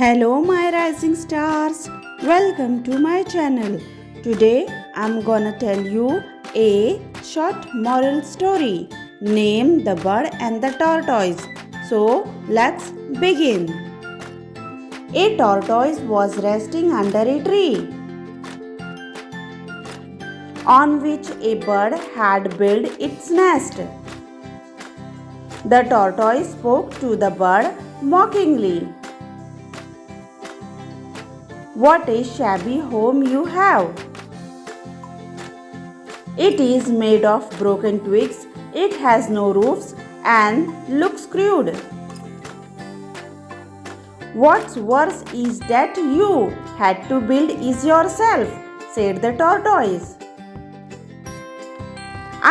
Hello my rising stars, welcome to my channel. Today I'm gonna tell you a short moral story named The Bird and the Tortoise. So let's begin. A tortoise was resting under a tree on which a bird had built its nest. The tortoise spoke to the bird mockingly. "What a shabby home you have! It is made of broken twigs, it has no roofs and looks crude. What's worse is that you had to build it yourself," said the tortoise.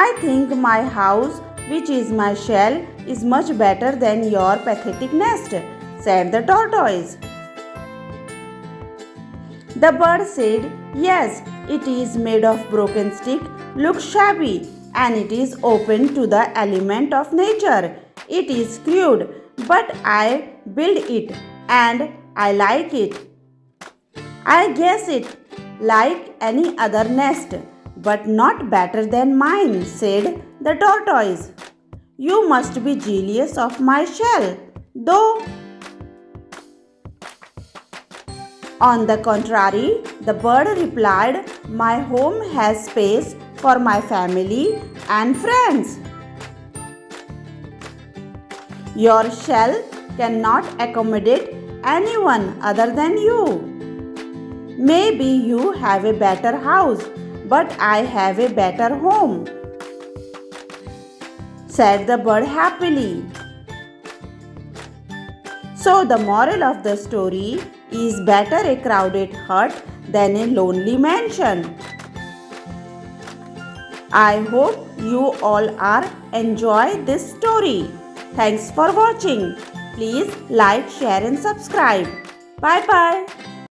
"I think my house, which is my shell, is much better than your pathetic nest," said the tortoise. The bird said, "Yes, it is made of broken stick, looks shabby, and it is open to the element of nature. It is crude, but I built it, and I like it. I guess it like any other nest, but not better than mine," said the tortoise. "You must be jealous of my shell, though." On the contrary, the bird replied, "My home has space for my family and friends. Your shell cannot accommodate anyone other than you. Maybe you have a better house, but I have a better home," said the bird happily. So the moral of the story is better a crowded hut than a lonely mansion. I hope you all are enjoy this story. Thanks for watching. Please like, share and subscribe. Bye bye.